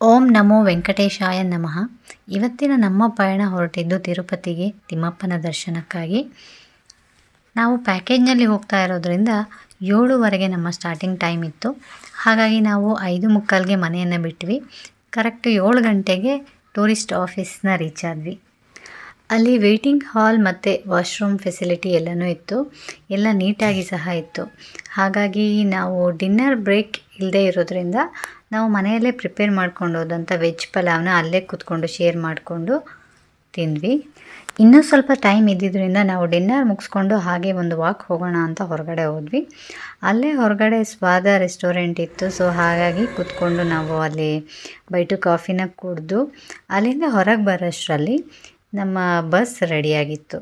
ಓಂ ನಮೋ ವೆಂಕಟೇಶಾಯ ನಮಃ. ಇವತ್ತಿನ ನಮ್ಮ ಪಯಣ ಹೊರಟಿದ್ದು ತಿರುಪತಿಗೆ ತಿಮ್ಮಪ್ಪನ ದರ್ಶನಕ್ಕಾಗಿ. ನಾವು ಪ್ಯಾಕೇಜ್ನಲ್ಲಿ ಹೋಗ್ತಾ ಇರೋದ್ರಿಂದ 7:15 ನಮ್ಮ ಸ್ಟಾರ್ಟಿಂಗ್ ಟೈಮ್ ಇತ್ತು. ಹಾಗಾಗಿ ನಾವು 5:45ಗೆ ಮನೆಯನ್ನು ಬಿಟ್ವಿ. ಕರೆಕ್ಟ್ 7 ಗಂಟೆಗೆ ಟೂರಿಸ್ಟ್ ಆಫೀಸ್ನ ರೀಚ್ ಆದ್ವಿ. ಅಲ್ಲಿ ವೇಟಿಂಗ್ ಹಾಲ್ ಮತ್ತು ವಾಶ್ರೂಮ್ ಫೆಸಿಲಿಟಿ ಎಲ್ಲನೂ ಇತ್ತು. ಎಲ್ಲ ನೀಟಾಗಿ ಸಹ ಇತ್ತು. ಹಾಗಾಗಿ ನಾವು ಡಿನ್ನರ್ ಬ್ರೇಕ್ ಇಲ್ಲದೆ ಇರೋದ್ರಿಂದ ನಾವು ಮನೆಯಲ್ಲೇ ಪ್ರಿಪೇರ್ ಮಾಡ್ಕೊಂಡು ಹೋದಂಥ ವೆಜ್ ಪಲಾವ್ನ ಅಲ್ಲೇ ಕೂತ್ಕೊಂಡು ಶೇರ್ ಮಾಡಿಕೊಂಡು ತಿಂದ್ವಿ. ಇನ್ನೂ ಸ್ವಲ್ಪ ಟೈಮ್ ಇದ್ದಿದ್ದರಿಂದ ನಾವು ಡಿನ್ನರ್ ಮುಗಿಸ್ಕೊಂಡು ಹಾಗೆ ಒಂದು ವಾಕ್ ಹೋಗೋಣ ಅಂತ ಹೊರಗಡೆ ಹೋದ್ವಿ. ಅಲ್ಲೇ ಹೊರಗಡೆ ಸ್ವಾದ ರೆಸ್ಟೋರೆಂಟ್ ಇತ್ತು. ಸೊ ಹಾಗಾಗಿ ಕೂತ್ಕೊಂಡು ನಾವು ಅಲ್ಲಿ ಬೈಟು ಕಾಫಿನ ಕುಡಿದು ಅಲ್ಲಿಂದ ಹೊರಗೆ ಬರೋಷ್ಟರಲ್ಲಿ ನಮ್ಮ ಬಸ್ ರೆಡಿಯಾಗಿತ್ತು.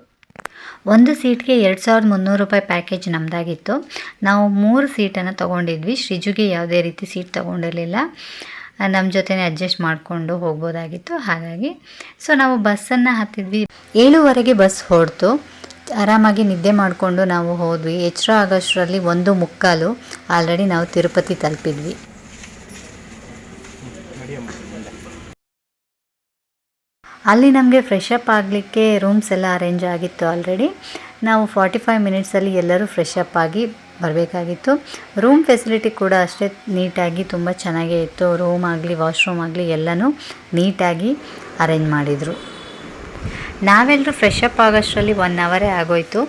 ಒಂದು ಸೀಟ್ಗೆ 2,300 ರೂಪಾಯಿ ಪ್ಯಾಕೇಜ್ ನಮ್ಮದಾಗಿತ್ತು. ನಾವು 3 ಸೀಟನ್ನು ತೊಗೊಂಡಿದ್ವಿ. ಶ್ರೀಜುಗೆ ಯಾವುದೇ ರೀತಿ ಸೀಟ್ ತೊಗೊಂಡಿರಲಿಲ್ಲ. ನಮ್ಮ ಜೊತೆನೇ ಅಡ್ಜಸ್ಟ್ ಮಾಡಿಕೊಂಡು ಹೋಗ್ಬೋದಾಗಿತ್ತು. ಹಾಗಾಗಿ ನಾವು ಬಸ್ಸನ್ನು ಹತ್ತಿದ್ವಿ. 7:15ಗೆ ಬಸ್ ಹೊರಡ್ತು. ಆರಾಮಾಗಿ ನಿದ್ದೆ ಮಾಡಿಕೊಂಡು ನಾವು ಹೋದ್ವಿ. ಎಚ್ಚರ ಆಗೋಷ್ಟರಲ್ಲಿ 1:45 ಆಲ್ರೆಡಿ ನಾವು ತಿರುಪತಿ ತಲುಪಿದ್ವಿ. ಅಲ್ಲಿ ನಮಗೆ ಫ್ರೆಶ್ ಅಪ್ ಆಗಲಿಕ್ಕೆ ರೂಮ್ಸ್ ಎಲ್ಲ ಅರೇಂಜ್ ಆಗಿತ್ತು ಆಲ್ರೆಡಿ. ನಾವು 45 ಮಿನಿಟ್ಸಲ್ಲಿ ಎಲ್ಲರೂ ಫ್ರೆಶ್ ಅಪ್ ಆಗಿ ಬರಬೇಕಾಗಿತ್ತು. ರೂಮ್ ಫೆಸಿಲಿಟಿ ಕೂಡ ಅಷ್ಟೇ ನೀಟಾಗಿ ತುಂಬ ಚೆನ್ನಾಗೇ ಇತ್ತು. ರೂಮ್ ಆಗಲಿ ವಾಶ್ರೂಮ್ ಆಗಲಿ ಎಲ್ಲನೂ ನೀಟಾಗಿ ಅರೇಂಜ್ ಮಾಡಿದರು. ನಾವೆಲ್ಲರೂ ಫ್ರೆಶ್ ಅಪ್ ಆಗೋಷ್ಟರಲ್ಲಿ 1 ಅವರೇ ಆಗೋಯಿತು.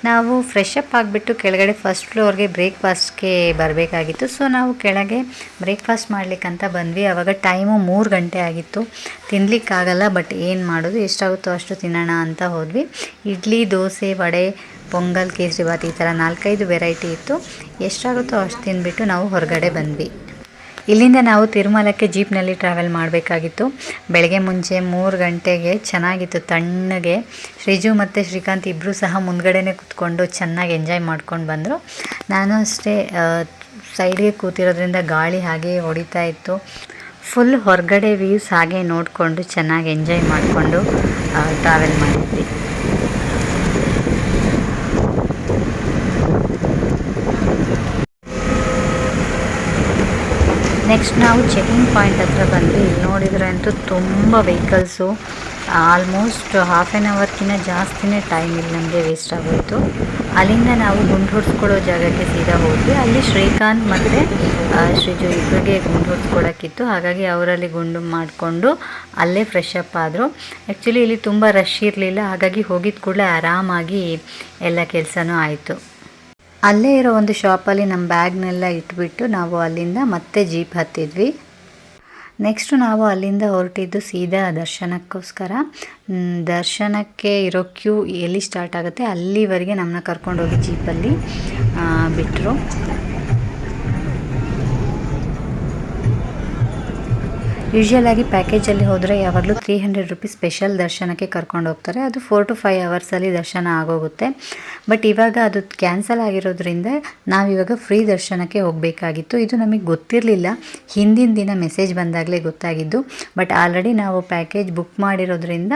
ನಾವು ಫ್ರೆಶ್ ಅಪ್ ಆಗಿಬಿಟ್ಟು ಕೆಳಗಡೆ ಫಸ್ಟ್ ಫ್ಲೋರ್ಗೆ ಬ್ರೇಕ್ಫಾಸ್ಟ್ಗೆ ಬರಬೇಕಾಗಿತ್ತು. ಸೊ ನಾವು ಕೆಳಗೆ ಬ್ರೇಕ್ಫಾಸ್ಟ್ ಮಾಡಲಿಕ್ಕಂತ ಬಂದ್ವಿ. ಆವಾಗ ಟೈಮು 3 ಗಂಟೆ ಆಗಿತ್ತು. ತಿನ್ನಲಿಕ್ಕಾಗಲ್ಲ, ಬಟ್ ಏನು ಮಾಡೋದು, ಎಷ್ಟಾಗುತ್ತೋ ಅಷ್ಟು ತಿನ್ನೋಣ ಅಂತ ಹೋದ್ವಿ. ಇಡ್ಲಿ, ದೋಸೆ, ವಡೆ, ಪೊಂಗಲ್, ಕೇಸರಿಬಾತ್ ಈ ಥರ 4-5 ವೆರೈಟಿ ಇತ್ತು. ಎಷ್ಟಾಗುತ್ತೋ ಅಷ್ಟು ತಿಂದುಬಿಟ್ಟು ನಾವು ಹೊರಗಡೆ ಬಂದ್ವಿ. ಇಲ್ಲಿಂದ ನಾವು ತಿರುಮಲಕ್ಕೆ ಜೀಪ್ನಲ್ಲಿ ಟ್ರಾವೆಲ್ ಮಾಡಬೇಕಾಗಿತ್ತು. ಬೆಳಗ್ಗೆ ಮುಂಚೆ 3 ಗಂಟೆಗೆ ಚೆನ್ನಾಗಿತ್ತು, ತಣ್ಣಗೆ. ಶ್ರೀಜು ಮತ್ತು ಶ್ರೀಕಾಂತ್ ಇಬ್ಬರು ಸಹ ಮುಂದ್ಗಡೆನೇ ಕೂತ್ಕೊಂಡು ಚೆನ್ನಾಗಿ ಎಂಜಾಯ್ ಮಾಡ್ಕೊಂಡು ಬಂದರು. ನಾನು ಅಷ್ಟೇ ಸೈಡ್ಗೆ ಕೂತಿರೋದ್ರಿಂದ ಗಾಳಿ ಹಾಗೆ ಹೊಡಿತಾ ಇತ್ತು. ಫುಲ್ ಹೊರಗಡೆ ವ್ಯೂಸ್ ಹಾಗೆ ನೋಡಿಕೊಂಡು ಚೆನ್ನಾಗಿ ಎಂಜಾಯ್ ಮಾಡಿಕೊಂಡು ಟ್ರಾವೆಲ್ ಮಾಡಿದ್ವಿ. ನೆಕ್ಸ್ಟ್ ನಾವು ಚೆಕಿಂಗ್ ಪಾಯಿಂಟ್ ಹತ್ರ ಬಂದ್ವಿ. ಇಲ್ಲಿ ನೋಡಿದರೆ ಅಂತೂ ತುಂಬ ವೆಹಿಕಲ್ಸು. ಆಲ್ಮೋಸ್ಟ್ ಹಾಫ್ ಆನ್ ಅವರ್ಕಿಂತ ಜಾಸ್ತಿನೇ ಟೈಮ್ ಇಲ್ಲಿ ನಮಗೆ ವೇಸ್ಟ್ ಆಗೋಯಿತು. ಅಲ್ಲಿಂದ ನಾವು ಗುಂಡು ಹೊಡ್ಸ್ಕೊಳ್ಳೋ ಜಾಗಕ್ಕೆ ಸೀದಾ ಹೋದ್ವಿ. ಅಲ್ಲಿ ಶ್ರೀಕಾಂತ್ ಮತ್ತು ಶ್ರೀಜು ಇಬ್ಬರಿಗೆ ಗುಂಡು ಹೊಡ್ಸ್ಕೊಳ್ಳೋಕ್ಕಿತ್ತು. ಹಾಗಾಗಿ ಅವರಲ್ಲಿ ಗುಂಡು ಮಾಡಿಕೊಂಡು ಅಲ್ಲೇ ಫ್ರೆಶ್ ಅಪ್ ಆದರು. ಆ್ಯಕ್ಚುಲಿ ಇಲ್ಲಿ ತುಂಬ ರಶ್ ಇರಲಿಲ್ಲ. ಹಾಗಾಗಿ ಹೋಗಿದ್ದ ಕೂಡಲೇ ಆರಾಮಾಗಿ ಎಲ್ಲ ಕೆಲಸನೂ ಆಯಿತು. ಅಲ್ಲೇ ಇರೋ ಒಂದು ಶಾಪಲ್ಲಿ ನಮ್ಮ ಬ್ಯಾಗ್ನೆಲ್ಲ ಇಟ್ಬಿಟ್ಟು ನಾವು ಅಲ್ಲಿಂದ ಮತ್ತೆ ಜೀಪ್ ಹತ್ತಿದ್ವಿ. ನೆಕ್ಸ್ಟು ನಾವು ಅಲ್ಲಿಂದ ಹೊರಟಿದ್ದು ಸೀದಾ ದರ್ಶನಕ್ಕೋಸ್ಕರ. ದರ್ಶನಕ್ಕೆ ಇರೋ ಕ್ಯೂ ಎಲ್ಲಿ ಸ್ಟಾರ್ಟ್ ಆಗುತ್ತೆ ಅಲ್ಲಿವರೆಗೆ ನಮ್ಮನ್ನ ಕರ್ಕೊಂಡೋಗಿ ಜೀಪಲ್ಲಿ ಬಿಟ್ಟರು. ಯೂಶ್ವಲಾಗಿ ಪ್ಯಾಕೇಜಲ್ಲಿ ಹೋದರೆ ಯಾವಾಗಲೂ 300 ರೂಪೀಸ್ ಸ್ಪೆಷಲ್ ದರ್ಶನಕ್ಕೆ ಕರ್ಕೊಂಡು ಹೋಗ್ತಾರೆ. ಅದು 4 to 5 ಅವರ್ಸಲ್ಲಿ ದರ್ಶನ ಆಗೋಗುತ್ತೆ. ಬಟ್ ಇವಾಗ ಅದು ಕ್ಯಾನ್ಸಲ್ ಆಗಿರೋದ್ರಿಂದ ನಾವಿವಾಗ ಫ್ರೀ ದರ್ಶನಕ್ಕೆ ಹೋಗಬೇಕಾಗಿತ್ತು. ಇದು ನಮಗೆ ಗೊತ್ತಿರಲಿಲ್ಲ. ಹಿಂದಿನ ದಿನ ಮೆಸೇಜ್ ಬಂದಾಗಲೇ ಗೊತ್ತಾಗಿದ್ದು. ಬಟ್ ಆಲ್ರೆಡಿ ನಾವು ಪ್ಯಾಕೇಜ್ ಬುಕ್ ಮಾಡಿರೋದ್ರಿಂದ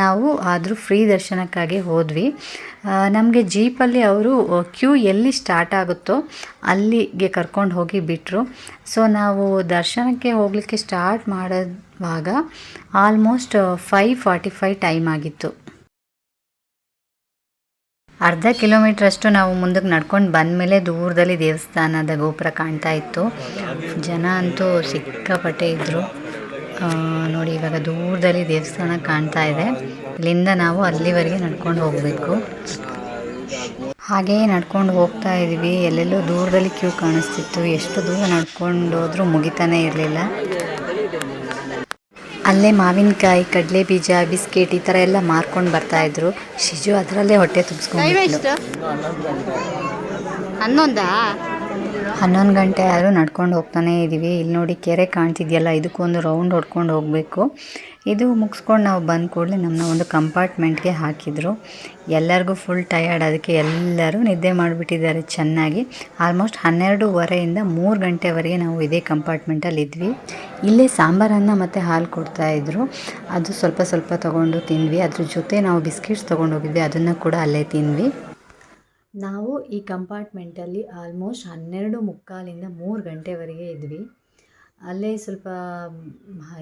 ನಾವು ಆದರೂ ಫ್ರೀ ದರ್ಶನಕ್ಕಾಗಿ ಹೋದ್ವಿ. ನಮಗೆ ಜೀಪಲ್ಲಿ ಅವರು ಕ್ಯೂ ಎಲ್ಲಿ ಸ್ಟಾರ್ಟ್ ಆಗುತ್ತೋ ಅಲ್ಲಿಗೆ ಕರ್ಕೊಂಡು ಹೋಗಿ ಬಿಟ್ಟರು. ಸೊ ನಾವು ದರ್ಶನಕ್ಕೆ ಹೋಗಲಿಕ್ಕೆ ಸ್ಟಾರ್ಟ್ ಮಾಡುವಾಗ ಆಲ್ಮೋಸ್ಟ್ 5:45 ಟೈಮ್ ಆಗಿತ್ತು. ಅರ್ಧ ಕಿಲೋಮೀಟ್ರಷ್ಟು ನಾವು ಮುಂದಕ್ಕೆ ನಡ್ಕೊಂಡು ಬಂದಮೇಲೆ ದೂರದಲ್ಲಿ ದೇವಸ್ಥಾನದ ಗೋಪುರ ಕಾಣ್ತಾ ಇತ್ತು. ಜನ ಅಂತೂ ಸಿಕ್ಕಾಪಟ್ಟೆ ಇದ್ದರು. ನೋಡಿ, ಇವಾಗ ದೂರದಲ್ಲಿ ದೇವಸ್ಥಾನ ಕಾಣ್ತಾ ಇದೆ. ಇಲ್ಲಿಂದ ನಾವು ಅಲ್ಲಿವರೆಗೆ ನಡ್ಕೊಂಡು ಹೋಗಬೇಕು. ಹಾಗೆಯೇ ನಡ್ಕೊಂಡು ಹೋಗ್ತಾ ಇದ್ವಿ. ಎಲ್ಲೆಲ್ಲೋ ದೂರದಲ್ಲಿ ಕ್ಯೂ ಕಾಣಿಸ್ತಿತ್ತು. ಎಷ್ಟು ದೂರ ನಡ್ಕೊಂಡು ಹೋದ್ರೂ ಮುಗಿತಾನೇ ಇರಲಿಲ್ಲ. ಅಲ್ಲೇ ಮಾವಿನಕಾಯಿ, ಕಡಲೆ ಬೀಜ, ಬಿಸ್ಕೆಟ್ ಈ ಥರ ಎಲ್ಲ ಮಾರ್ಕೊಂಡು ಬರ್ತಾಯಿದ್ರು. ಶಿಜು ಅದರಲ್ಲೇ ಹೊಟ್ಟೆ ತುಂಬಿಸ್ಕೊಂಡು 11 ಗಂಟೆ ಆದರೂ ನಡ್ಕೊಂಡು ಹೋಗ್ತಾನೇ ಇದ್ದೀವಿ. ಇಲ್ಲಿ ನೋಡಿ ಕೆರೆ ಕಾಣ್ತಿದೆಯಲ್ಲ, ಇದಕ್ಕೊಂದು ರೌಂಡ್ ಹೊಡ್ಕೊಂಡು ಹೋಗಬೇಕು. ಇದು ಮುಗಿಸ್ಕೊಂಡು ನಾವು ಬಂದ ಕೂಡಲೇ ನಮ್ಮನ್ನ ಒಂದು ಕಂಪಾರ್ಟ್ಮೆಂಟ್ಗೆ ಹಾಕಿದರು. ಎಲ್ಲರಿಗೂ ಫುಲ್ ಟಯರ್ಡ್, ಅದಕ್ಕೆ ಎಲ್ಲರೂ ನಿದ್ದೆ ಮಾಡಿಬಿಟ್ಟಿದ್ದಾರೆ ಚೆನ್ನಾಗಿ. ಆಲ್ಮೋಸ್ಟ್ 12:15 3 ಗಂಟೆವರೆಗೆ ನಾವು ಇದೇ ಕಂಪಾರ್ಟ್ಮೆಂಟಲ್ಲಿ ಇದ್ವಿ. ಇಲ್ಲೇ ಸಾಂಬಾರನ್ನ ಮತ್ತು ಹಾಲು ಕೊಡ್ತಾಯಿದ್ರು. ಅದು ಸ್ವಲ್ಪ ಸ್ವಲ್ಪ ತೊಗೊಂಡು ತಿಂದ್ವಿ. ಅದ್ರ ಜೊತೆ ನಾವು ಬಿಸ್ಕೆಟ್ಸ್ ತೊಗೊಂಡೋಗಿದ್ವಿ, ಅದನ್ನು ಕೂಡ ಅಲ್ಲೇ ತಿಂದ್ವಿ. ನಾವು ಈ ಕಂಪಾರ್ಟ್ಮೆಂಟಲ್ಲಿ ಆಲ್ಮೋಸ್ಟ್ 12:45 3 ಗಂಟೆವರೆಗೆ ಇದ್ವಿ. ಅಲ್ಲೇ ಸ್ವಲ್ಪ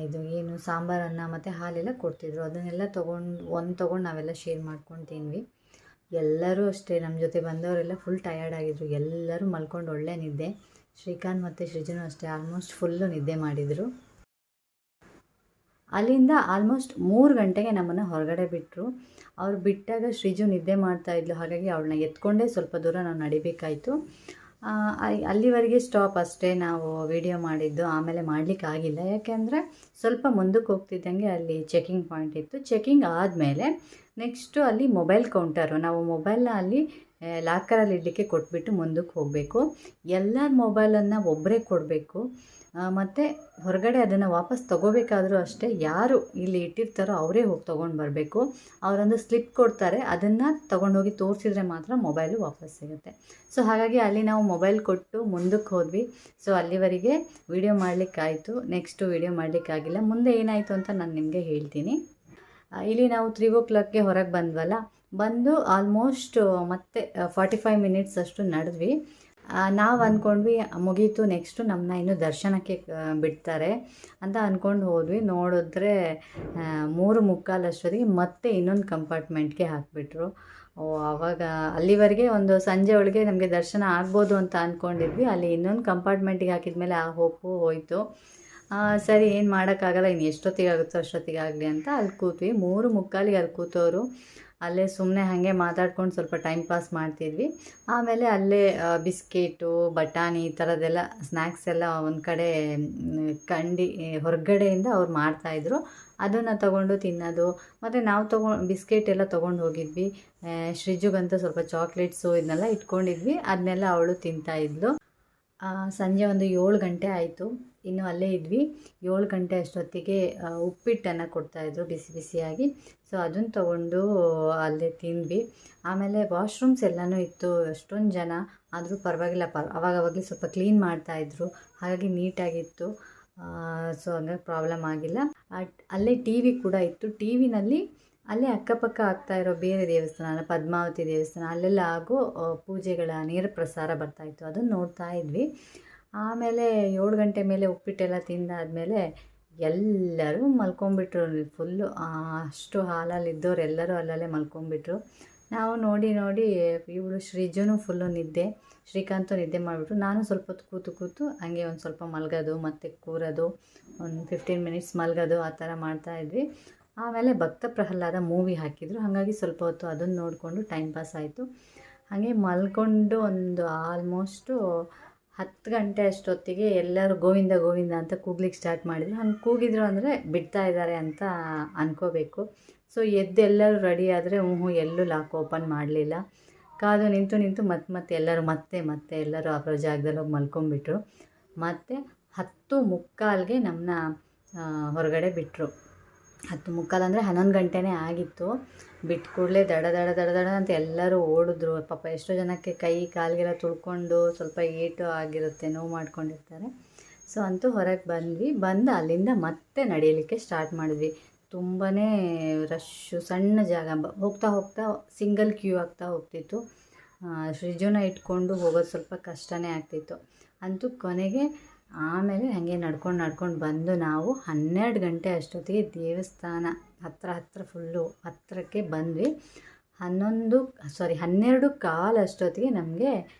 ಇದು ಏನು ಸಾಂಬಾರನ್ನ ಮತ್ತು ಹಾಲೆಲ್ಲ ಕೊಡ್ತಿದ್ರು. ಅದನ್ನೆಲ್ಲ ತೊಗೊಂಡು ನಾವೆಲ್ಲ ಶೇರ್ ಮಾಡ್ಕೊಂಡು ತಿಂದ್ವಿ. ಎಲ್ಲರೂ ಅಷ್ಟೇ, ನಮ್ಮ ಜೊತೆ ಬಂದವರೆಲ್ಲ ಫುಲ್ ಟಯರ್ಡ್ ಆಗಿದ್ರು. ಎಲ್ಲರೂ ಮಲ್ಕೊಂಡು ಒಳ್ಳೆ ನಿದ್ದೆ. ಶ್ರೀಕಾಂತ್ ಮತ್ತು ಸೃಜುನು ಅಷ್ಟೇ ಆಲ್ಮೋಸ್ಟ್ ಫುಲ್ಲು ನಿದ್ದೆ ಮಾಡಿದರು. ಅಲ್ಲಿಂದ ಆಲ್ಮೋಸ್ಟ್ 3 ಗಂಟೆಗೆ ನಮ್ಮನ್ನು ಹೊರಗಡೆ ಬಿಟ್ಟರು. ಅವ್ರು ಬಿಟ್ಟಾಗ ಸೃಜು ನಿದ್ದೆ ಮಾಡ್ತಾಯಿದ್ಲು. ಹಾಗಾಗಿ ಅವಳನ್ನ ಎತ್ಕೊಂಡೇ ಸ್ವಲ್ಪ ದೂರ ನಾವು ನಡಿಬೇಕಾಯಿತು. ಅಲ್ಲಿವರೆಗೆ ಸ್ಟಾಪ್ ಅಷ್ಟೇ ನಾವು ವಿಡಿಯೋ ಮಾಡಿದ್ದು. ಆಮೇಲೆ ಮಾಡಲಿಕ್ಕಾಗಿಲ್ಲ, ಯಾಕೆಂದರೆ ಸ್ವಲ್ಪ ಮುಂದಕ್ಕೆ ಹೋಗ್ತಿದ್ದಂಗೆ ಅಲ್ಲಿ ಚೆಕಿಂಗ್ ಪಾಯಿಂಟ್ ಇತ್ತು. ಚೆಕಿಂಗ್ ಆದಮೇಲೆ ನೆಕ್ಸ್ಟು ಅಲ್ಲಿ ಮೊಬೈಲ್ ಕೌಂಟರು. ನಾವು ಮೊಬೈಲ್ನ ಅಲ್ಲಿ ಲಾಕರಲ್ಲಿ ಇಡಲಿಕ್ಕೆ ಕೊಟ್ಬಿಟ್ಟು ಮುಂದಕ್ಕೆ ಹೋಗಬೇಕು. ಎಲ್ಲರ ಮೊಬೈಲನ್ನು ಒಬ್ಬರೇ ಕೊಡಬೇಕು. ಮತ್ತು ಹೊರಗಡೆ ಅದನ್ನು ವಾಪಸ್ ತೊಗೋಬೇಕಾದ್ರೂ ಅಷ್ಟೇ, ಯಾರು ಇಲ್ಲಿ ಇಟ್ಟಿರ್ತಾರೋ ಅವರೇ ಹೋಗಿ ತೊಗೊಂಡು ಬರಬೇಕು. ಅವರೊಂದು ಸ್ಲಿಪ್ ಕೊಡ್ತಾರೆ, ಅದನ್ನು ತೊಗೊಂಡೋಗಿ ತೋರಿಸಿದ್ರೆ ಮಾತ್ರ ಮೊಬೈಲು ವಾಪಸ್ ಸಿಗುತ್ತೆ. ಸೊ ಹಾಗಾಗಿ ಅಲ್ಲಿ ನಾವು ಮೊಬೈಲ್ ಕೊಟ್ಟು ಮುಂದಕ್ಕೆ ಹೋದ್ವಿ. ಸೊ ಅಲ್ಲಿವರೆಗೆ ವಿಡಿಯೋ ಮಾಡಲಿಕ್ಕಾಯಿತು. ನೆಕ್ಸ್ಟು ವಿಡಿಯೋ ಮಾಡಲಿಕ್ಕಾಗಿಲ್ಲ. ಮುಂದೆ ಏನಾಯಿತು ಅಂತ ನಾನು ನಿಮಗೆ ಹೇಳ್ತೀನಿ. ಇಲ್ಲಿ ನಾವು 3 o'clockಗೆ ಹೊರಗೆ ಬಂದ್ವಲ್ಲ, ಬಂದು ಆಲ್ಮೋಸ್ಟ್ ಮತ್ತೆ 45 ಮಿನಿಟ್ಸ್ ಅಷ್ಟು ನಡೆದ್ವಿ. ನಾವು ಅಂದ್ಕೊಂಡ್ವಿ ಮುಗೀತು, ನೆಕ್ಸ್ಟು ನಮ್ಮನ್ನ ಇನ್ನೂ ದರ್ಶನಕ್ಕೆ ಬಿಡ್ತಾರೆ ಅಂತ ಅಂದ್ಕೊಂಡು ಹೋದ್ವಿ. ನೋಡಿದ್ರೆ 3:45 ಅಷ್ಟೊತ್ತಿಗೆ ಮತ್ತೆ ಇನ್ನೊಂದು ಕಂಪಾರ್ಟ್ಮೆಂಟ್ಗೆ ಹಾಕಿಬಿಟ್ರು. ಆವಾಗ ಅಲ್ಲಿವರೆಗೆ ಒಂದು ಸಂಜೆ ಒಳಗೆ ನಮಗೆ ದರ್ಶನ ಆಗ್ಬೋದು ಅಂತ ಅಂದ್ಕೊಂಡಿದ್ವಿ. ಅಲ್ಲಿ ಇನ್ನೊಂದು ಕಂಪಾರ್ಟ್ಮೆಂಟಿಗೆ ಹಾಕಿದ್ಮೇಲೆ ಆ ಹೋಪು ಹೋಯಿತು. ಸರಿ, ಏನು ಮಾಡೋಕ್ಕಾಗಲ್ಲ, ಇನ್ನು ಎಷ್ಟೊತ್ತಿಗೆ ಆಗುತ್ತೋ ಅಷ್ಟೊತ್ತಿಗೆ ಆಗಲಿ ಅಂತ ಅಲ್ಲಿ ಕೂತ್ವಿ. 3:45ಗೆ ಅಲ್ಲಿ ಕೂತವರು ಅಲ್ಲೇ ಸುಮ್ಮನೆ ಹಾಗೆ ಮಾತಾಡ್ಕೊಂಡು ಸ್ವಲ್ಪ ಟೈಮ್ ಪಾಸ್ ಮಾಡ್ತಿದ್ವಿ. ಆಮೇಲೆ ಅಲ್ಲೇ ಬಿಸ್ಕೆಟು, ಬಟಾಣಿ ಈ ಥರದ್ದೆಲ್ಲ ಸ್ನ್ಯಾಕ್ಸ್ ಎಲ್ಲ ಒಂದು ಕಡೆ ಹೊರಗಡೆಯಿಂದ ಅವ್ರು ಮಾಡ್ತಾಯಿದ್ರು. ಅದನ್ನು ತೊಗೊಂಡು ತಿನ್ನೋದು. ಮತ್ತು ನಾವು ಬಿಸ್ಕೆಟ್ ಎಲ್ಲ ತೊಗೊಂಡು ಹೋಗಿದ್ವಿ. ಸೃಜುಗಂತೂ ಸ್ವಲ್ಪ ಚಾಕ್ಲೇಟ್ಸು ಇದನ್ನೆಲ್ಲ ಇಟ್ಕೊಂಡಿದ್ವಿ. ಅದನ್ನೆಲ್ಲ ಅವಳು ತಿಂತಾಯಿದ್ಲು. ಸಂಜೆ ಒಂದು 7 ಗಂಟೆ ಆಯಿತು. ಇನ್ನು ಅಲ್ಲೇ ಇದ್ವಿ. 7 ಗಂಟೆ ಅಷ್ಟೊತ್ತಿಗೆ ಉಪ್ಪಿಟ್ಟನ್ನು ಕೊಡ್ತಾಯಿದ್ರು ಬಿಸಿ ಬಿಸಿಯಾಗಿ. ಸೊ ಅದನ್ನು ತೊಗೊಂಡು ಅಲ್ಲೇ ತಿಂದ್ವಿ. ಆಮೇಲೆ ವಾಶ್ರೂಮ್ಸ್ ಎಲ್ಲನೂ ಇತ್ತು. ಅಷ್ಟೊಂದು ಜನ ಆದರೂ ಪರವಾಗಿಲ್ಲ, ಅವಾಗವಾಗಲೇ ಸ್ವಲ್ಪ ಕ್ಲೀನ್ ಮಾಡ್ತಾಯಿದ್ರು, ಹಾಗಾಗಿ ನೀಟಾಗಿತ್ತು. ಸೊ ಹಂಗಾಗಿ ಪ್ರಾಬ್ಲಮ್ ಆಗಿಲ್ಲ. ಅಲ್ಲೇ ಟಿ ವಿ ಕೂಡ ಇತ್ತು. ಟಿ ವಿನಲ್ಲಿ ಅಲ್ಲೇ ಅಕ್ಕಪಕ್ಕ ಆಗ್ತಾ ಇರೋ ಬೇರೆ ದೇವಸ್ಥಾನ, ಪದ್ಮಾವತಿ ದೇವಸ್ಥಾನ, ಅಲ್ಲೆಲ್ಲ ಆಗೋ ಪೂಜೆಗಳ ನೇರ ಪ್ರಸಾರ ಬರ್ತಾಯಿತ್ತು. ಅದನ್ನು ನೋಡ್ತಾ ಇದ್ವಿ. ಆಮೇಲೆ 7 ಗಂಟೆ ಮೇಲೆ ಉಪ್ಪಿಟ್ಟೆಲ್ಲ ತಿಂದಾದಮೇಲೆ ಎಲ್ಲರೂ ಮಲ್ಕೊಂಡ್ಬಿಟ್ರು. ಫುಲ್ಲು ಅಷ್ಟು ಹಾಲಲ್ಲಿದ್ದವ್ರು ಎಲ್ಲರೂ ಅಲ್ಲಲ್ಲೇ ಮಲ್ಕೊಂಡ್ಬಿಟ್ರು. ನಾವು ನೋಡಿ ಇವಳು ಸೃಜುನು ಫುಲ್ಲು ನಿದ್ದೆ, ಶ್ರೀಕಾಂತು ನಿದ್ದೆ ಮಾಡಿಬಿಟ್ರು. ನಾನು ಸ್ವಲ್ಪ ಹೊತ್ತು ಕೂತು ಹಂಗೆ ಒಂದು ಸ್ವಲ್ಪ ಮಲಗೋದು, ಮತ್ತು ಕೂರೋದು, ಒಂದು 15 ಮಿನಿಟ್ಸ್ ಮಲಗೋದು, ಆ ಥರ ಮಾಡ್ತಾಯಿದ್ವಿ. ಆಮೇಲೆ ಭಕ್ತ ಪ್ರಹ್ಲಾದ ಮೂವಿ ಹಾಕಿದರು. ಹಾಗಾಗಿ ಸ್ವಲ್ಪ ಹೊತ್ತು ಅದನ್ನು ನೋಡಿಕೊಂಡು ಟೈಮ್ ಪಾಸ್ ಆಯಿತು. ಹಾಗೆ ಮಲ್ಕೊಂಡು ಒಂದು ಆಲ್ಮೋಸ್ಟು 10 ಗಂಟೆ ಅಷ್ಟೊತ್ತಿಗೆ ಎಲ್ಲರೂ ಗೋವಿಂದ ಗೋವಿಂದ ಅಂತ ಕೂಗ್ಲಿಕ್ಕೆ ಸ್ಟಾರ್ಟ್ ಮಾಡಿದರು. ಹಂಗೆ ಕೂಗಿದ್ರು ಅಂದರೆ ಬಿಡ್ತಾ ಇದ್ದಾರೆ ಅಂತ ಅಂದ್ಕೋಬೇಕು. ಸೊ ಎಲ್ಲರೂ ರೆಡಿ ಆದರೆ ಎಲ್ಲೂ ಲಾಕ್ ಓಪನ್ ಮಾಡಲಿಲ್ಲ. ಕಾದು ನಿಂತು ಮತ್ತೆ ಎಲ್ಲರೂ ಮತ್ತೆ ಎಲ್ಲರೂ ಆ ಜಾಗದಲ್ಲಿ ಹೋಗಿ ಮಲ್ಕೊಂಡ್ಬಿಟ್ರು. ಮತ್ತು 10:45ಗೆ ನಮ್ಮನ್ನ ಹೊರಗಡೆ ಬಿಟ್ಟರು. 10:45 ಅಂದರೆ 11 ಗಂಟೆನೇ ಆಗಿತ್ತು. ಬಿಟ್ಟು ಕೂಡಲೇ ದಡ ಅಂತ ಎಲ್ಲರೂ ಓಡಿದ್ರು. ಪಾಪ ಎಷ್ಟೋ ಜನಕ್ಕೆ ಕೈ ಕಾಲಿಗೆಲ್ಲ ತುಳ್ಕೊಂಡು ಸ್ವಲ್ಪ ಏಟು ಆಗಿರುತ್ತೆ, ನೋವು ಮಾಡ್ಕೊಂಡಿರ್ತಾರೆ. ಸೊ ಅಂತೂ ಹೊರಗೆ ಬಂದು ಅಲ್ಲಿಂದ ಮತ್ತೆ ನಡೆಯಲಿಕ್ಕೆ ಸ್ಟಾರ್ಟ್ ಮಾಡಿದ್ವಿ. ತುಂಬಾ ರಶ್ಶು, ಸಣ್ಣ ಜಾಗ, ಹೋಗ್ತಾ ಸಿಂಗಲ್ ಕ್ಯೂ ಆಗ್ತಾ ಹೋಗ್ತಿತ್ತು. ಸೃಜುನ ಇಟ್ಕೊಂಡು ಹೋಗೋದು ಸ್ವಲ್ಪ ಕಷ್ಟನೇ ಆಗ್ತಿತ್ತು. ಅಂತೂ ಕೊನೆಗೆ ಆಮೇಲೆ ಹಾಗೆ ನಡ್ಕೊಂಡು ಬಂದು ನಾವು 12 ಗಂಟೆ ಅಷ್ಟೊತ್ತಿಗೆ ದೇವಸ್ಥಾನ ಹತ್ರ ಫುಲ್ಲು ಹತ್ತಿರಕ್ಕೆ ಬಂದ್ವಿ. 12:15 ಅಷ್ಟೊತ್ತಿಗೆ ನಮಗೆ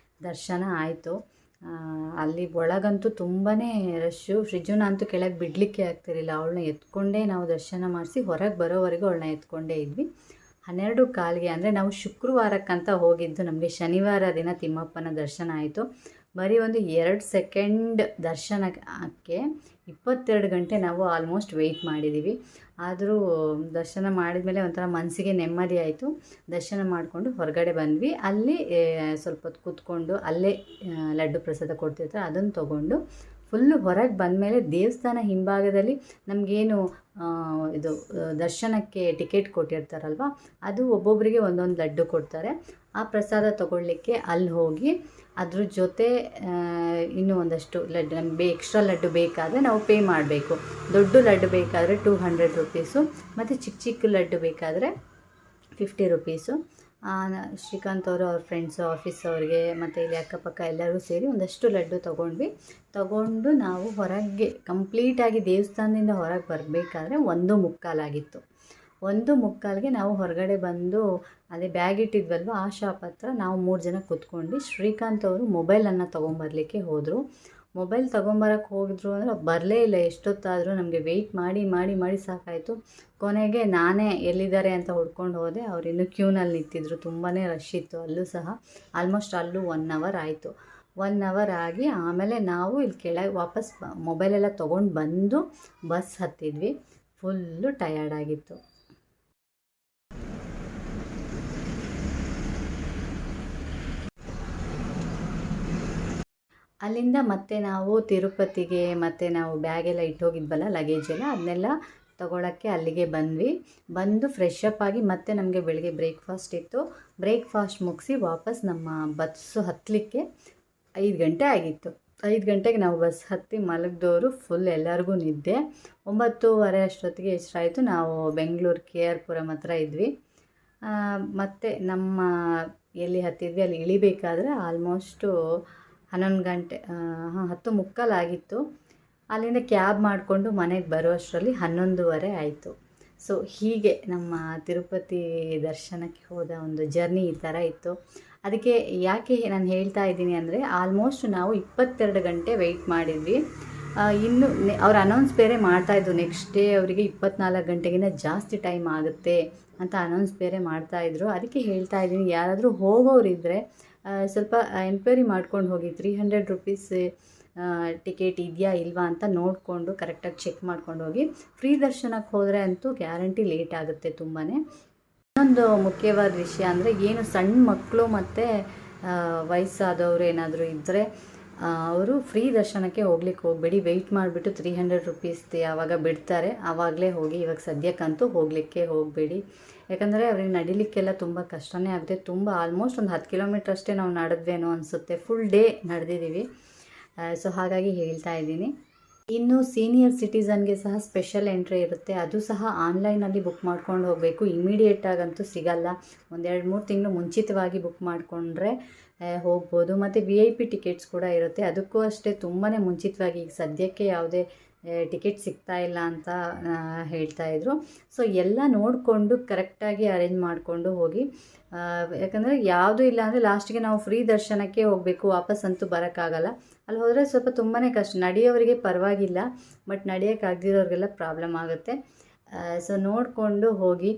ದರ್ಶನ ಆಯಿತು. ಅಲ್ಲಿ ಒಳಗಂತೂ ತುಂಬಾ ರಶ್ಶು. ಸೃಜುನ ಅಂತೂ ಕೆಳಗೆ ಬಿಡಲಿಕ್ಕೆ ಆಗ್ತಿರಲಿಲ್ಲ. ಅವಳನ್ನ ಎತ್ಕೊಂಡೇ ನಾವು ದರ್ಶನ ಮಾಡಿಸಿ ಹೊರಗೆ ಬರೋವರೆಗೂ ಅವಳನ್ನ ಎತ್ಕೊಂಡೇ ಇದ್ವಿ. 12:15ಗೆ ಅಂದರೆ ನಾವು ಶುಕ್ರವಾರಕ್ಕಂತ ಹೋಗಿದ್ದು, ನಮಗೆ ಶನಿವಾರ ದಿನ ತಿಮ್ಮಪ್ಪನ ದರ್ಶನ ಆಯಿತು. ಬರೀ ಒಂದು 2 ಸೆಕೆಂಡ್ ದರ್ಶನಕ್ಕೆ 22 ಗಂಟೆ ನಾವು ಆಲ್ಮೋಸ್ಟ್ ವೆಯ್ಟ್ ಮಾಡಿದ್ದೀವಿ. ಆದರೂ ದರ್ಶನ ಮಾಡಿದ್ಮೇಲೆ ಒಂಥರ ಮನಸ್ಸಿಗೆ ನೆಮ್ಮದಿ ಆಯಿತು. ದರ್ಶನ ಮಾಡಿಕೊಂಡು ಹೊರಗಡೆ ಬಂದ್ವಿ. ಅಲ್ಲಿ ಸ್ವಲ್ಪ ಹೊತ್ತು ಕೂತ್ಕೊಂಡು ಅಲ್ಲೇ ಲಡ್ಡು ಪ್ರಸಾದ ಕೊಡ್ತಿರ್ತಾರೆ, ಅದನ್ನು ತೊಗೊಂಡು ಫುಲ್ಲು ಹೊರಗೆ ಬಂದಮೇಲೆ ದೇವಸ್ಥಾನ ಹಿಂಭಾಗದಲ್ಲಿ ನಮಗೇನು ಇದು ದರ್ಶನಕ್ಕೆ ಟಿಕೆಟ್ ಕೊಟ್ಟಿರ್ತಾರಲ್ವ, ಅದು ಒಬ್ಬೊಬ್ಬರಿಗೆ ಒಂದೊಂದು ಲಡ್ಡು ಕೊಡ್ತಾರೆ. ಆ ಪ್ರಸಾದ ತೊಗೊಳ್ಲಿಕ್ಕೆ ಅಲ್ಲಿ ಹೋಗಿ ಅದ್ರ ಜೊತೆ ಇನ್ನೂ ಒಂದಷ್ಟು ಲಡ್ಡು, ನಮಗೆ ಎಕ್ಸ್ಟ್ರಾ ಲಡ್ಡು ಬೇಕಾದರೆ ನಾವು ಪೇ ಮಾಡಬೇಕು. ದೊಡ್ಡ ಲಡ್ಡು ಬೇಕಾದರೆ 200 ರುಪೀಸು, ಮತ್ತು ಚಿಕ್ಕ ಲಡ್ಡು ಬೇಕಾದರೆ 50 ರುಪೀಸು. ಶ್ರೀಕಾಂತ್ ಅವರು ಅವ್ರ ಫ್ರೆಂಡ್ಸು ಆಫೀಸ್ ಅವ್ರಿಗೆ ಮತ್ತು ಇಲ್ಲಿ ಅಕ್ಕಪಕ್ಕ ಎಲ್ಲರೂ ಸೇರಿ ಒಂದಷ್ಟು ಲಡ್ಡು ತಗೊಂಡು ನಾವು ಹೊರಗೆ ಕಂಪ್ಲೀಟಾಗಿ ದೇವಸ್ಥಾನದಿಂದ ಹೊರಗೆ ಬರಬೇಕಾದ್ರೆ 1:45 1:45ಗೆ ನಾವು ಹೊರಗಡೆ ಬಂದು ಅದೇ ಬ್ಯಾಗ್ ಇಟ್ಟಿದ್ವಲ್ವ ಆ ಶಾಪ್ ಹತ್ರ ನಾವು 3 ಜನ ಕೂತ್ಕೊಂಡು ಶ್ರೀಕಾಂತ್ ಅವರು ಮೊಬೈಲನ್ನು ತೊಗೊಂಬರ್ಲಿಕ್ಕೆ ಹೋದರು. ಮೊಬೈಲ್ ತೊಗೊಂಬರಕ್ಕೆ ಹೋಗಿದ್ರು ಅಂದರೆ ಬರಲೇ ಇಲ್ಲ. ಎಷ್ಟೊತ್ತಾದರೂ ನಮಗೆ ವೆಯ್ಟ್ ಮಾಡಿ ಸಾಕಾಯಿತು. ಕೊನೆಗೆ ನಾನೇ ಎಲ್ಲಿದ್ದಾರೆ ಅಂತ ಹುಡ್ಕೊಂಡು ಹೋದೆ. ಅವ್ರು ಇನ್ನೂ ಕ್ಯೂನಲ್ಲಿ ನಿಂತಿದ್ರು, ತುಂಬಾ ರಶ್ ಇತ್ತು. ಅಲ್ಲೂ ಸಹ ಆಲ್ಮೋಸ್ಟ್ ಅಲ್ಲೂ 1 ಅವರ್ ಆಯಿತು. 1 ಅವರ್ ಆಗಿ ಆಮೇಲೆ ನಾವು ಇಲ್ಲಿ ಕೆಳಗೆ ವಾಪಸ್ ಮೊಬೈಲೆಲ್ಲ ತೊಗೊಂಡು ಬಂದು ಬಸ್ ಹತ್ತಿದ್ವಿ. ಫುಲ್ಲು ಟಯರ್ಡ್ ಆಗಿತ್ತು. ಅಲ್ಲಿಂದ ಮತ್ತೆ ನಾವು ತಿರುಪತಿಗೆ ಮತ್ತು ನಾವು ಬ್ಯಾಗೆಲ್ಲ ಇಟ್ಟೋಗಿದ್ವಲ್ಲ ಲಗೇಜ್ ಎಲ್ಲ, ಅದನ್ನೆಲ್ಲ ತೊಗೊಳಕ್ಕೆ ಅಲ್ಲಿಗೆ ಬಂದು ಫ್ರೆಶ್ ಅಪ್ ಆಗಿ ಮತ್ತೆ ನಮಗೆ ಬೆಳಗ್ಗೆ ಬ್ರೇಕ್ಫಾಸ್ಟ್ ಇತ್ತು. ಬ್ರೇಕ್ಫಾಸ್ಟ್ ಮುಗಿಸಿ ವಾಪಸ್ ನಮ್ಮ ಬಸ್ಸು ಹತ್ತಲಿಕ್ಕೆ 5 ಗಂಟೆ ಆಗಿತ್ತು. 5 ಗಂಟೆಗೆ ನಾವು ಬಸ್ ಹತ್ತಿ ಮಲಗಿದವರು ಫುಲ್ ಎಲ್ಲರಿಗೂ ನಿದ್ದೆ. 9:30 ಅಷ್ಟೊತ್ತಿಗೆ ಎಷ್ಟಾಯಿತು, ನಾವು ಬೆಂಗಳೂರು KR ಪುರಂ ಹತ್ರ ಇದ್ವಿ. ಮತ್ತು ನಮ್ಮ ಎಲ್ಲಿ ಹತ್ತಿದ್ವಿ ಅಲ್ಲಿ ಇಳಿಬೇಕಾದ್ರೆ ಆಲ್ಮೋಸ್ಟು 11 ಗಂಟೆ 10:45 ಆಗಿತ್ತು. ಅಲ್ಲಿಂದ ಕ್ಯಾಬ್ ಮಾಡಿಕೊಂಡು ಮನೆಗೆ ಬರುವಷ್ಟರಲ್ಲಿ 11:30 ಆಯಿತು. ಸೊ ಹೀಗೆ ನಮ್ಮ ತಿರುಪತಿ ದರ್ಶನಕ್ಕೆ ಹೋದ ಒಂದು ಜರ್ನಿ ಈ ಥರ ಇತ್ತು. ಅದಕ್ಕೆ ಯಾಕೆ ನಾನು ಹೇಳ್ತಾ ಇದ್ದೀನಿ ಅಂದರೆ, ಆಲ್ಮೋಸ್ಟ್ ನಾವು 22 ಗಂಟೆ ವೆಯ್ಟ್ ಮಾಡಿದ್ವಿ. ಇನ್ನು ಅವ್ರು ಅನೌನ್ಸ್ ಬೇರೆ ಮಾಡ್ತಾಯಿದ್ರು, ನೆಕ್ಸ್ಟ್ ಡೇ ಅವರಿಗೆ 24 ಗಂಟೆಗಿಂತ ಜಾಸ್ತಿ ಟೈಮ್ ಆಗುತ್ತೆ ಅಂತ ಅನೌನ್ಸ್ ಬೇರೆ ಮಾಡ್ತಾಯಿದ್ರು. ಅದಕ್ಕೆ ಹೇಳ್ತಾ ಇದ್ದೀನಿ, ಯಾರಾದರೂ ಹೋಗೋರಿದ್ದರೆ ಸ್ವಲ್ಪ ಎನ್ಕ್ವೈರಿ ಮಾಡ್ಕೊಂಡು ಹೋಗಿ. 300 ರುಪೀಸ್ ಟಿಕೆಟ್ ಇದೆಯಾ ಇಲ್ವಾ ಅಂತ ನೋಡಿಕೊಂಡು ಕರೆಕ್ಟಾಗಿ ಚೆಕ್ ಮಾಡ್ಕೊಂಡು ಹೋಗಿ. ಫ್ರೀ ದರ್ಶನಕ್ಕೆ ಹೋದರೆ ಅಂತೂ ಗ್ಯಾರಂಟಿ ಲೇಟ್ ಆಗುತ್ತೆ ತುಂಬಾ. ಇನ್ನೊಂದು ಮುಖ್ಯವಾದ ವಿಷಯ ಅಂದರೆ, ಏನು ಸಣ್ಣ ಮಕ್ಕಳು ಮತ್ತು ವಯಸ್ಸಾದವರು ಏನಾದರೂ ಇದ್ದರೆ ಅವರು ಫ್ರೀ ದರ್ಶನಕ್ಕೆ ಹೋಗ್ಲಿಕ್ಕೆ ಹೋಗಬೇಡಿ. ವೆಯ್ಟ್ ಮಾಡಿಬಿಟ್ಟು 300 ರುಪೀಸ್ದು ಯಾವಾಗ ಬಿಡ್ತಾರೆ ಆವಾಗಲೇ ಹೋಗಿ. ಇವಾಗ ಸದ್ಯಕ್ಕಂತೂ ಹೋಗಲಿಕ್ಕೆ ಹೋಗಬೇಡಿ. ಯಾಕಂದರೆ ಅವ್ರಿಗೆ ನಡಿಲಿಕ್ಕೆಲ್ಲ ತುಂಬ ಕಷ್ಟನೇ ಆಗುತ್ತೆ. ತುಂಬ ಆಲ್ಮೋಸ್ಟ್ ಒಂದು 10 ಕಿಲೋಮೀಟ್ರ್ ಅಷ್ಟೇ ನಾವು ನಡೆದ್ವೇನೋ ಅನಿಸುತ್ತೆ. Full day ನಡೆದಿದ್ದೀವಿ. ಸೊ ಹಾಗಾಗಿ ಹೇಳ್ತಾ ಇದ್ದೀನಿ. ಇನ್ನು ಸೀನಿಯರ್ ಸಿಟಿಸನ್ಗೆ ಸಹ ಸ್ಪೆಷಲ್ ಎಂಟ್ರಿ ಇರುತ್ತೆ. ಅದು ಸಹ ಆನ್ಲೈನಲ್ಲಿ ಬುಕ್ ಮಾಡ್ಕೊಂಡು ಹೋಗಬೇಕು. ಇಮಿಡಿಯೇಟಾಗಂತೂ ಸಿಗಲ್ಲ. 1-2-3 ತಿಂಗಳು ಮುಂಚಿತವಾಗಿ ಬುಕ್ ಮಾಡಿಕೊಂಡ್ರೆ ಹೋಗ್ಬೋದು. ಮತ್ತು VIP ಟಿಕೆಟ್ಸ್ ಕೂಡ ಇರುತ್ತೆ. ಅದಕ್ಕೂ ಅಷ್ಟೇ ತುಂಬಾ ಮುಂಚಿತವಾಗಿ. ಈಗ ಸದ್ಯಕ್ಕೆ ಯಾವುದೇ ಟಿಕೆಟ್ ಸಿಗ್ತಾ ಇಲ್ಲ ಅಂತ ಹೇಳ್ತಾಯಿದ್ರು. ಸೊ ಎಲ್ಲ ನೋಡಿಕೊಂಡು ಕರೆಕ್ಟಾಗಿ ಅರೇಂಜ್ ಮಾಡಿಕೊಂಡು ಹೋಗಿ. ಯಾಕಂದರೆ ಯಾವುದೂ ಇಲ್ಲ ಅಂದರೆ ಲಾಸ್ಟಿಗೆ ನಾವು ಫ್ರೀ ದರ್ಶನಕ್ಕೆ ಹೋಗಬೇಕು, ವಾಪಸ್ಸಂತೂ ಬರೋಕ್ಕಾಗಲ್ಲ. ಅಲ್ಲಿ ಹೋದರೆ ಸ್ವಲ್ಪ ತುಂಬಾ ಕಷ್ಟ. ನಡೆಯೋರಿಗೆ ಪರವಾಗಿಲ್ಲ, ಬಟ್ ನಡೆಯೋಕ್ಕಾಗದಿರೋರಿಗೆಲ್ಲ ಪ್ರಾಬ್ಲಮ್ ಆಗುತ್ತೆ. ಸೊ ನೋಡಿಕೊಂಡು ಹೋಗಿ.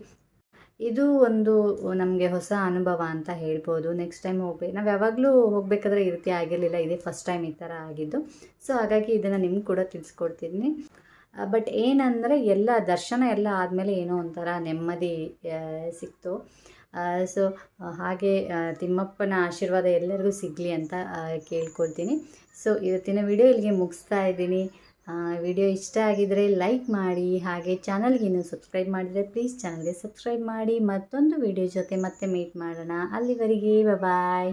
ಇದು ಒಂದು ನಮಗೆ ಹೊಸ ಅನುಭವ ಅಂತ ಹೇಳ್ಬೋದು. ನೆಕ್ಸ್ಟ್ ಟೈಮ್ ನಾವು ಯಾವಾಗಲೂ ಹೋಗಬೇಕಾದ್ರೆ ಈ ರೀತಿ ಆಗಿರಲಿಲ್ಲ. ಇದೇ ಫಸ್ಟ್ ಟೈಮ್ ಈ ಥರ ಆಗಿದ್ದು. ಸೊ ಹಾಗಾಗಿ ಇದನ್ನು ನಿಮ್ಗೆ ಕೂಡ ತಿಳಿಸ್ಕೊಡ್ತೀನಿ. ಬಟ್ ಏನಂದರೆ, ಎಲ್ಲ ದರ್ಶನ ಎಲ್ಲ ಆದಮೇಲೆ ಏನೋ ಒಂಥರ ನೆಮ್ಮದಿ ಸಿಕ್ತು. ಸೊ ಹಾಗೆ ತಿಮ್ಮಪ್ಪನ ಆಶೀರ್ವಾದ ಎಲ್ಲರಿಗೂ ಸಿಗಲಿ ಅಂತ ಕೇಳ್ಕೊಳ್ತೀನಿ. ಸೊ ಇವತ್ತಿನ ವಿಡಿಯೋ ಇಲ್ಲಿಗೆ ಮುಗಿಸ್ತಾ ಇದ್ದೀನಿ. ವಿಡಿಯೋ ಇಷ್ಟ ಆಗಿದರೆ ಲೈಕ್ ಮಾಡಿ. ಹಾಗೆ ಚಾನಲ್ಗೆ ಇನ್ನೂ ಸಬ್ಸ್ಕ್ರೈಬ್ ಮಾಡಿದರೆ ಪ್ಲೀಸ್ ಚಾನಲ್ಗೆ ಸಬ್ಸ್ಕ್ರೈಬ್ ಮಾಡಿ. ಮತ್ತೊಂದು ವಿಡಿಯೋ ಜೊತೆ ಮತ್ತೆ ಮೀಟ್ ಮಾಡೋಣ. ಅಲ್ಲಿವರೆಗೆ ಬಾಯ್.